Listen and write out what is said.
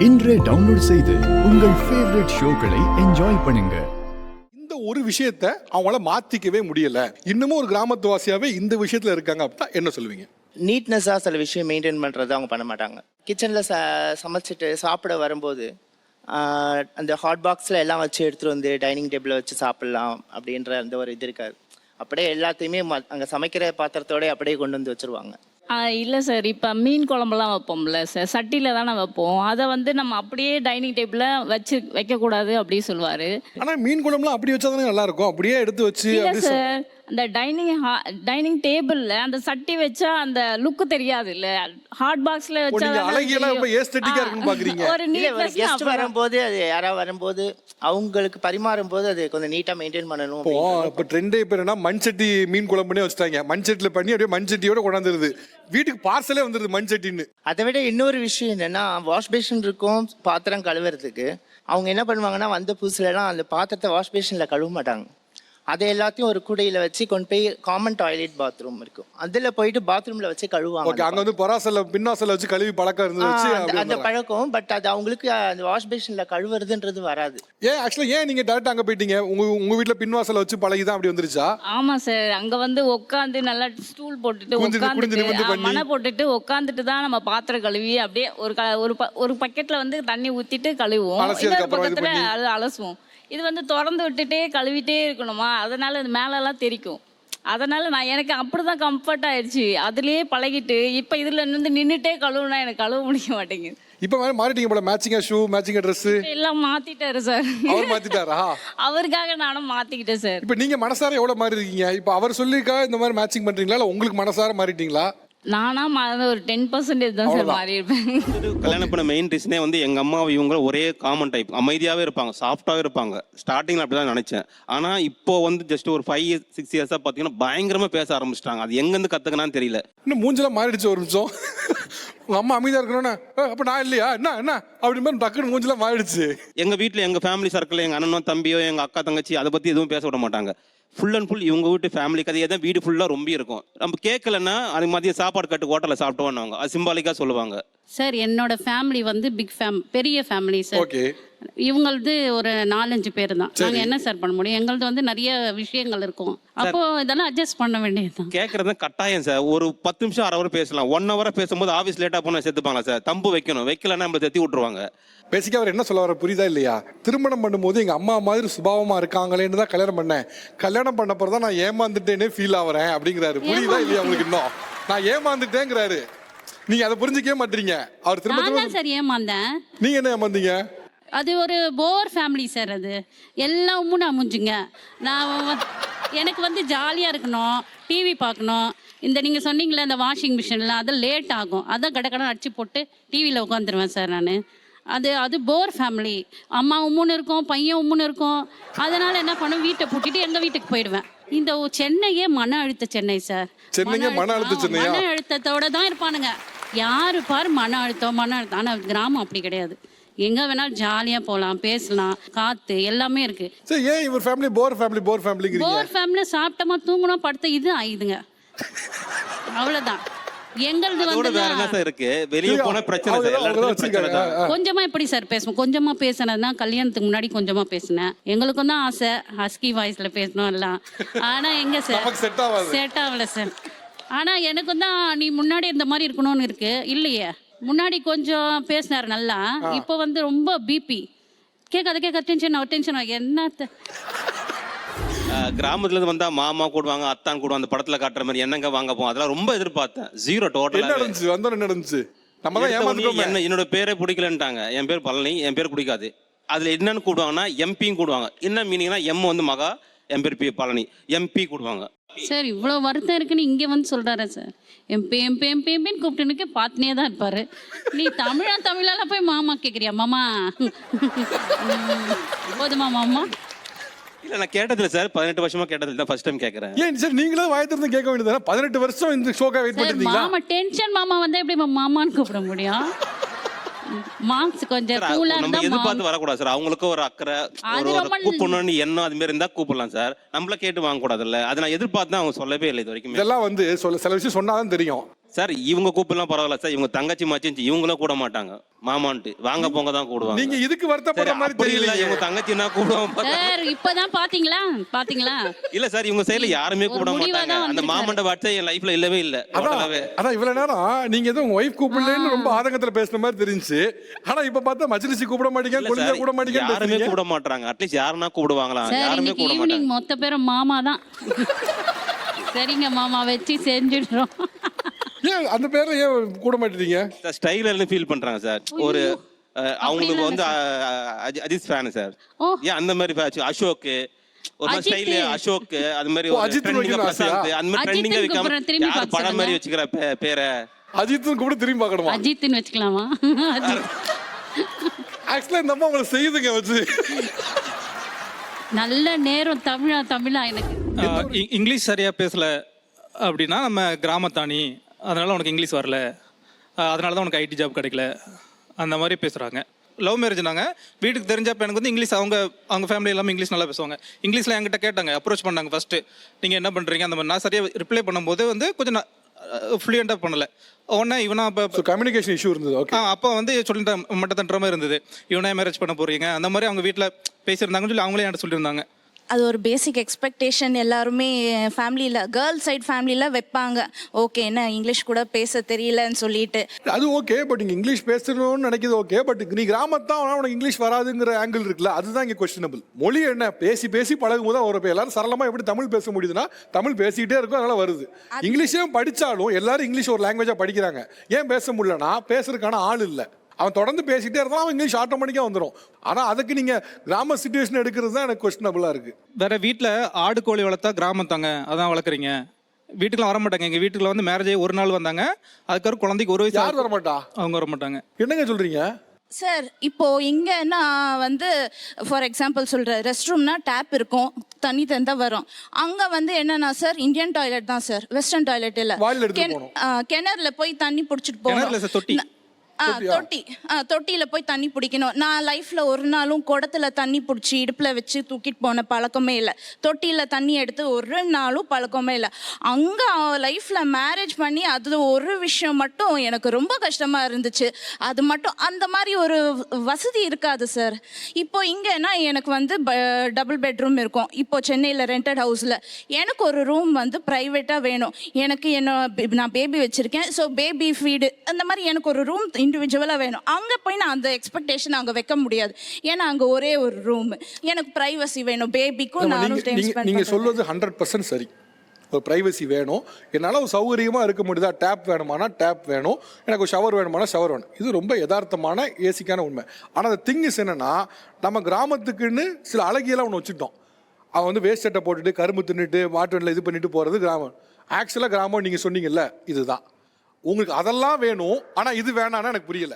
இன்றே டவுன்லோட் செய்து உங்கள் ஃபேவரட் ஷோக்களை என்ஜாய் பண்ணுங்க. இந்த ஒரு விஷயத்த அவங்களால மாத்திக்கவே முடியல, இன்னமும் ஒரு கிராமத்துவாசியாவே இந்த விஷயத்துல இருக்காங்க அப்படின்னா என்ன சொல்லுவீங்க? நீட்னஸாக சில விஷயம் மெயின்டைன் பண்ணுறது அவங்க பண்ண மாட்டாங்க. கிச்சனில் சமைச்சிட்டு சாப்பிட வரும்போது அந்த ஹாட் பாக்ஸில் எல்லாம் வச்சு எடுத்துகிட்டு வந்து டைனிங் டேபிளில் வச்சு சாப்பிட்லாம் அப்படின்ற அந்த ஒரு இது இருக்காது. அப்படியே எல்லாத்தையுமே அங்கே சமைக்கிற பாத்திரத்தோடய அப்படியே கொண்டு வந்து வச்சுருவாங்க. இல்லை சார், இப்போ மீன் குழம்புலாம் வைப்போம்ல சார், சட்டியில் தானே வைப்போம். அதை வந்து நம்ம அப்படியே டைனிங் டேபிளில் வைக்கக்கூடாது அப்படின்னு சொல்லுவார். ஆனால் மீன் குழம்புலாம் அப்படி வச்சா தானே நல்லா இருக்கும், அப்படியே எடுத்து வச்சு. இல்லை சார், அந்த டைனிங் டேபிளில் அந்த சட்டி வச்சா அந்த லுக்கு தெரியாது. இல்லை ஹாட் பாக்ஸில் வச்சா ஒரு கெஸ்ட் வரும்போது அது யாராவது வரும்போது அவங்களுக்கு பரிமாறும் போது அது கொஞ்சம் நீட்டாக மெயின்டைன் பண்ணணும். இப்போ ட்ரெண்டே இப்போ என்னன்னா மண் சட்டி மீன் குழம்புனே வச்சுட்டாங்க. மண் சட்டியில் பண்ணி அப்படியே மண் சட்டியோட கொண்டாந்துருது, வீட்டுக்கு பார்சலே வந்துருது மண் சட்டின்னு. அதை விட இன்னொரு விஷயம் என்னன்னா, வாஷ் பேஷன் இருக்கும் பாத்திரம் கழுவுறதுக்கு. அவங்க என்ன பண்ணுவாங்கன்னா, வந்த புதுசுலலாம் அந்த பாத்திரத்தை வாஷ் பேஷனில் கழுவ மாட்டாங்க. அதை எல்லாத்தையும் ஒரு கூடையில் வச்சு கொண்டு போய் காமன் டாய்லெட் பாத்ரூம் இருக்கும், அதில் போயிட்டு பாத்ரூமில் வச்சு கழுவுவாங்க. அங்கே வந்து பராசல்ல பின்னாசல்ல வச்சு கழுவி பழக்கம் இருந்துச்சு அந்த பழக்கம். பட் அது அவங்களுக்கு அந்த வாஷ் பேஷனில் கழுவுறதுன்றது வராது. ஏன் நீங்கள் டேரக்டாக அங்கே போயிட்டீங்க? உங்கள் வீட்டில் பின்வாசலை வச்சு பழகி தான் அப்படி வந்துருச்சா? ஆமாம் சார், அங்கே வந்து உட்காந்து நல்லா ஸ்டூல் போட்டுட்டு மனை போட்டுட்டு உட்காந்துட்டு தான் நம்ம பாத்திரம் கழுவி அப்படியே ஒரு பக்கெட்டில் வந்து தண்ணி ஊற்றிட்டு கழுவுவோம், இன்னொரு பக்கத்தில் அலசுவோம். இது வந்து திறந்து விட்டுட்டே கழுவிட்டே இருக்கணுமா, அதனால இது மேலெல்லாம் தெரிக்கும். அதனால எனக்கு அப்படிதான் கம்ஃபர்ட் ஆயிடுச்சு, அதுலயே பழகிட்டு இப்போ இதுல இருந்து நின்றுட்டே கழுவுனா எனக்கு கழுவ முடிய மாட்டேங்குது. இப்போ மாறிட்டீங்க போல, மேட்சிங்கா ஷூ மேட்சிங்கா ட்ரெஸ் எல்லாம் மாத்திட்டாரு சார். அவர் மாத்திட்டாரா? அவருக்காக நானும் மாத்திக்கிட்டேன் சார். இப்போ நீங்க மனசார எவ்வளவு மாறி இருக்கீங்க? இப்போ அவர் சொல்லிருக்கா இந்த மாதிரி மேட்சிங் பண்றீங்களா, இல்ல உங்களுக்கு மனசார மாறிட்டீங்களா? நானா ஒரு 10% தான் சார் மாறி இருப்பேன். கல்யாணம் பண்ண மெயின் ரீசனே வந்து எங்க அம்மா இவங்க ஒரே காமன் டைப், அமைதியாவே இருப்பாங்க, சாஃப்டாவே இருப்பாங்க. ஸ்டார்டிங்ல அப்படிதான் நினைச்சேன். ஆனா இப்போ வந்து ஜஸ்ட் ஒரு 5-6 இயர்ஸா பாத்தீங்கன்னா பயங்கரமா பேச ஆரம்பிச்சிட்டாங்க. அது எங்க இருந்து கத்துக்கனான்னு தெரியல. இன்னும் மூஞ்செல்லாம் மாறிடுச்சு ஒரு நிமிஷம். உங்க அம்மா அமைதியா இருக்கணும்னா அப்ப நான் இல்லையா என்ன அப்படி மாதிரி டக்குன்னு மூஞ்செல்லாம் மாறிடுச்சு. எங்க வீட்டுல எங்க ஃபேமிலி சர்க்கிள், எங்க அண்ணனோ தம்பியோ எங்க அக்கா தங்கச்சி அதை பத்தி எதுவும் பேச விட மாட்டாங்க. ஃபுல் அண்ட் ஃபுல் இவங்க வீட்டு ஃபேமிலி கதையே தான் வீடு ஃபுல்லாக ரொம்ப இருக்கும். நம்ம கேட்கலன்னா அது மதியம் சாப்பாடு கட்டு ஹோட்டலில் சாப்பிட்டோன்னு அது சிம்பாலிக்காக சொல்லுவாங்க. சார் என்னோட ஃபேமிலி வந்து பெரிய ஃபேமிலி சார். ஓகே, இவங்களது ஒரு 4-5 பேர் தான். நாங்கள் என்ன சார் பண்ண முடியும்? எங்களது வந்து நிறைய விஷயங்கள் இருக்கும், அப்போ இதெல்லாம் அட்ஜஸ்ட் பண்ண வேண்டியதுதான். கேட்கறது கட்டாயம் சார். ஒரு 10 நிமிஷம் அரை ஹவர் பேசலாம், 1 ஹவர் பேசும்போது ஆஃபீஸ் லேட்டாக போனால் செத்துப்பாங்களா சார்? தம்பு வைக்கணும், வைக்கலன்னா நம்மளை செத்தி விட்டுருவாங்க. பேசிக்கா அவர் என்ன சொல்ல வர புரியுதா இல்லையா? திருமணம் பண்ணும்போது எங்க அம்மா மாதிரி சுபாவமா இருக்காங்களேன்னு தான் கல்யாணம் பண்ணேன், கல்யாணம் பண்ண பிறகு தான் நான் ஏமாந்துட்டேனே ஃபீல் ஆகிறேன் அப்படிங்கிறாரு. புரியுதா இல்லையா உங்களுக்கு? இன்னும் நான் ஏமாந்துட்டேங்கிறாரு, நீங்க அதை புரிஞ்சுக்கவே மாட்டீங்க. அவர் திரும்ப சார் ஏமாந்தேன். நீங்க என்ன ஏமாந்தீங்க? அது ஒரு போர் ஃபேமிலி சார். அது எல்லாம் உம்முன்னு அமுஞ்சுங்க. எனக்கு வந்து ஜாலியாக இருக்கணும், டிவி பார்க்கணும். நீங்கள் சொன்னீங்களே அந்த வாஷிங் மிஷினில் அது லேட் ஆகும், அதான் கடை அடிச்சு போட்டு டிவியில் உட்காந்துருவேன் சார் நான். அது போர் ஃபேமிலி. அம்மா உம்முன்னு இருக்கும், பையன் உம்முன்னு இருக்கும். அதனால் என்ன பண்ணுவேன், வீட்டை பூட்டிட்டு எங்கள் வீட்டுக்கு போயிடுவேன். இந்த சென்னையே மன அழுத்த சென்னை சார். மன அழுத்தத்தோட தான் இருப்பானுங்க. யாரு பாரு மன அழுத்தம். ஆனால் கிராமம் அப்படி கிடையாது, எங்க வேணாலும் ஜாலியா போகலாம், பேசலாம், காத்து எல்லாமே இருக்கு. ஏன் இவர் ஃபேமிலி போர் ஃபேமிலி சாப்பிட்டோமா தூங்கணும் படுத்த இது ஆயுதுங்க, அவ்வளவுதான். எங்களது வந்து இருக்கு, வெளியே போன பிரச்சனை. கொஞ்சமா எப்படி சார் பேசுவோம்? கொஞ்சமா பேசினதுதான் கல்யாணத்துக்கு முன்னாடி கொஞ்சமா பேசினேன். எங்களுக்கும் தான் ஆசை ஹஸ்கி வாய்ஸ்ல பேசணும் எல்லாம். ஆனா எங்க சார் செட் ஆகல சார். ஆனா எனக்கும் தான் நீ முன்னாடி இந்த மாதிரி இருக்கணும்னு இருக்கு. இல்லையே, முன்னாடி கொஞ்சம் பேசினார் நல்லா, இப்போ வந்து ரொம்ப பிபி கேட்காத டென்ஷன் என்னத்த. கிராமத்துல இருந்து வந்தா மாமா கூடுவாங்க, அத்தான் கூடுவாங்க, அந்த படத்துல காட்டுற மாதிரி என்னங்க வாங்க போவோம், அதெல்லாம் ரொம்ப எதிர்பார்த்தேன். Zero total. என்னோட பேரே பிடிக்கலன்ட்டாங்க. என் பேர் பழனி, என் பேர் பிடிக்காது. அதுல என்னன்னு கூடுவாங்கன்னா எம்பியும் கூடுவாங்க. என்ன மீனிங்னா எம் வந்து மகா, என் பேர் பழனி, எம்பி கூடுவாங்க. சார் இவ்வளோ வருத்தம் இருக்குன்னு இங்கே வந்து சொல்கிறாரு சார். எம்பின்னு கூப்பிட்டுனுக்கே பார்த்துனே தான் இருப்பார். நீ தமிழால போய் மாமா கேட்குறியா? மாமா போதுமா மாமா? இல்லை, நான் கேட்டதில்லை சார், 18 வருஷமா கேட்டதில்லை, ஃபர்ஸ்ட் டைம் கேட்குறேன். ஏன் சார் நீங்களும் வாயத்திலிருந்து கேட்க வேண்டியது? 18 வருஷம் இந்த ஷோக்காக வெயிட் பண்ணிருந்தீங்களா? மாமா டென்ஷன் மாமா வந்தால் எப்படி மாமான்னு கூப்பிட முடியும்? மார்க்ஸ் கொஞ்சம் கூலா இருந்தா எதிர்பார்த்து வரக்கூடாது சார். அவங்களுக்கு ஒரு அக்கறை, கூப்பிடணும்னு எண்ணம் அது மாதிரி இருந்தா கூப்பிடலாம் சார். நம்மள கேட்டு வாங்க கூடாதுல்ல. அதை நான் எதிர்பார்த்து அவங்க சொல்லவே இல்லை இது வரைக்கும். இதெல்லாம் வந்து சில விஷயம் சொன்னாதான் தெரியும். சார் இவங்க கூப்பிடலாம் பரவாயில்ல சார், இவங்க தங்கச்சி மாச்சின்னு இவங்களும் கூட மாட்டாங்க, மாமான்ட்டு வாங்க போங்க தான் கூடுவாங்க. நீங்க இதுக்கு வருத்தப்படுற மாதிரி அப்படி இல்ல, தெரியல. இவங்க தங்கச்சின்னா கூப்பிடுவாங்க சார் இப்பதான் பாத்தீங்களா இல்ல சார், இவங்க சைடுல யாருமே கூப்பிட முடிவா மாட்டாங்க. தான் அந்த மாமண்ட வாட்சே என் லைஃப்ல இல்லவே இல்ல. டோட்டலாவே அதான் இவ்வளவு நேரம் நீங்க ஏதோ உங்க ஒய்ஃப் கூப்பிடலன்னு ரொம்ப ஆதங்கத்துல பேசுன மாதிரி தெரிஞ்சு, ஆனா இப்ப பார்த்தா மஜ்லிசி கூப்பிட மாட்டீங்க, இல்ல குழந்தை சார், கூட மாட்டீங்க. யாருமே கூப்பிட மாட்டாங்க. அட்லீஸ்ட் யாருன்னா கூப்பிடுவாங்களா? சார் யாருமே இன்னைக்கு கூப்பிட ஈவினிங் மாட்டாங்க. மொத்த பேரும் மாமா தான். சரிங்க மாமா வச்சு செஞ்சிடுறோம். ஏன் அந்த பேர்ல ஏன் கூட மாட்டீங்க? சார் ஸ்டைல்ல ஃபீல் பண்றாங்க சார். ஒரு அவங்களுக்கு வந்து அஜித் ஃபேன் சார். ஓ. ஏன் அந்த மாதிரி அசோக் ஒரு அஜித். ஸ்டைல் அசோக் அது மாதிரி ஒரு அஜித் ட்ரெண்டிங்கா வைக்கணும் பிரசாந்த் ஆசையா? அந்த மாதிரி அஜித்னு ட்ரெண்டிங்கா வைக்காம கூப்பிடுறேன், திரும்பி யார் பார்த்து படம் மாதிரி வச்சுக்கிற பேரை அஜித்துன்னு கூட திரும்பி பார்க்கணுமா? அஜித்னு வச்சுக்கலாமா? ஆக்சுவலா இந்த அம்மா உங்களை செய்யுதுங்க வச்சு. நல்ல நேரம் தமிழா எனக்கு. இங்கிலீஷ் சரியா பேசல அப்படின்னா நம்ம கிராமத்தானி, அதனால உனக்கு இங்கிலீஷ் வரல, அதனால தான் உனக்கு ஐடி ஜாப் கிடைக்கல, அந்த மாதிரி பேசுகிறாங்க. லவ் மேரேஜ் நாங்கள் வீட்டுக்கு தெரிஞ்சப்போ எனக்கு வந்து இங்கிலீஷ் அவங்க ஃபேமிலி எல்லாமே இங்கிலீஷ் நல்லா பேசுவாங்க. இங்கிலீஷில் என்கிட்ட கேட்டாங்க, அப்ரோச் பண்ணாங்க ஃபஸ்ட்டு, நீங்கள் என்ன பண்ணுறீங்க அந்த மாதிரி. நான் சரியாக ரிப்ளை பண்ணும்போது வந்து கொஞ்சம் ஃப்ளூயண்ட்டாக பண்ணலை. உடனே இவனா அப்போ கம்யூனிகேஷன் இஷ்யூ இருந்தது. ஓகே, அப்போ வந்து சொல்லிட்டு மட்டும் தட்டுற மாதிரி இருந்தது. இவனே மேரேஜ் பண்ண போகிறீங்க அந்த மாதிரி அவங்க வீட்டில் பேசியிருந்தாங்கன்னு சொல்லி அவங்களே என்கிட்ட சொல்லியிருந்தாங்க. அது ஒரு பேசிக் எக்ஸ்பெக்டேஷன் எல்லாருமே ஃபேமிலியில், கேர்ள் சைட் ஃபேமிலியில் வைப்பாங்க. ஓகே, என்ன இங்கிலீஷ் கூட பேச தெரியலன்னு சொல்லிட்டு. அது ஓகே, பட் நீங்க இங்கிலீஷ் பேசணும்னு நினைக்கிறது ஓகே, பட் நீ கிராமத்தான் உனக்கு இங்கிலீஷ் வராதுங்கிற ஆங்கிள் இருக்குல்ல, அதுதான் இங்கே கொஸ்டினபிள். மொழி என்ன பேசி பேசி பழகும் போது ஒரு எல்லாரும் சரளமாக எப்படி தமிழ் பேச முடியுதுன்னா தமிழ் பேசிக்கிட்டே இருக்கும், அதனால வருது. இங்கிலீஷும் படித்தாலும் எல்லாரும் இங்கிலீஷ் ஒரு லாங்குவேஜாக படிக்கிறாங்க. ஏன் பேச முடியலன்னா பேசுறதுக்கான ஆள் இல்லை. அவன் தொடர்ந்து பேசிட்டே இருந்தாலும் அவன் இங்கிலீஷ் ஆட்டோமேட்டிக்காக வந்துடும். ஆனால் அதுக்கு நீங்கள் கிராம சிச்சுவேஷன் எடுக்கிறது தான் எனக்கு கொஸ்டினபிளாக இருக்குது. வேற வீட்டில் ஆடு கோழி வளர்த்தா கிராமம் தாங்க, அதான் வளர்க்குறீங்க. வீட்டுக்குலாம் வர மாட்டாங்க. எங்கள் வீட்டுக்குள்ள வந்து மேரேஜ் ஒரு நாள் வந்தாங்க, அதுக்கப்புறம் குழந்தைக்கு ஒரு வயசு. யார் வர மாட்டா? அவங்க வர மாட்டாங்க. என்னங்க சொல்கிறீங்க சார் இப்போ இங்கன்னா வந்து ஃபார் எக்ஸாம்பிள் சொல்கிறேன், ரெஸ்ட் ரூம்னா டேப் இருக்கும், தண்ணி தந்தா வரும். அங்கே வந்து என்னன்னா சார் இந்தியன் டாய்லெட் தான் சார், வெஸ்டர்ன் டாய்லெட் இல்லை. வாயில் எடுத்துட்டு போகணும். கிணறுல போய் தண்ணி பிடிச்சிட்டு கிணறுல சார் தொட்டி. போகணும். தொட்டியில போய் தண்ணி பிடிக்கணும். நான் லைஃப்ல ஒரு நாளும் குடத்துல தண்ணி பிடிச்சி இடுப்புல வச்சு தூக்கிட்டு போன பழக்கமே இல்லை. தொட்டியில தண்ணி எடுத்து ஒரு நாளும் பழக்கமே இல்லை. அங்க லைஃப்ல மேரேஜ் பண்ணி அது ஒரு விஷயம் மட்டும் எனக்கு ரொம்ப கஷ்டமா இருந்துச்சு. அது மட்டும் அந்த மாதிரி ஒரு வசதி இருக்காது சார். இப்போ இங்கன்னா எனக்கு வந்து டபுள் பெட்ரூம் இருக்கும். இப்போ சென்னையில் ரெண்டட் ஹவுஸில் எனக்கு ஒரு ரூம் வந்து ப்ரைவேட்டாக வேணும். எனக்கு நான் பேபி வச்சுருக்கேன், ஸோ பேபி ஃபீடு அந்த மாதிரி எனக்கு ஒரு ரூம் இண்டிவிஜுவலாக வேணும். அங்கே போய் நான் அந்த எக்ஸ்பெக்டேஷன் அங்கே வைக்க முடியாது. ஏன்னா அங்கே ஒரே ஒரு ரூம், எனக்கு ப்ரைவசி வேணும். பேபிக்கும் நானும் டைம் ஸ்பெண்ட். நீங்கள் சொல்வது 100% சரி. ஒரு ப்ரைவசி வேணும். என்னால் ஒரு சௌகரியமாக இருக்க முடியுதா? டேப் வேணுமானா டேப் வேணும், எனக்கு ஒரு ஷவர் வேணுமானா ஷவர் வேணும். இது ரொம்ப யதார்த்தமான ஏசிக்கான உண்மை. ஆனால் அந்த திங் இஸ் என்னன்னா, நம்ம கிராமத்துக்குன்னு சில அழகியெல்லாம் ஒன்று வச்சுட்டோம். அவன் வந்து வேஸ்ட் சட்டை போட்டுட்டு கரும்பு தின்னுட்டு மாட்டு இது பண்ணிட்டு போகிறது கிராமம். ஆக்சுவலாக கிராமம் நீங்கள் சொன்னீங்கல்ல, இதுதான். உங்களுக்கு அதெல்லாம் வேணும், ஆனால் இது வேணான்னா எனக்கு புரியல.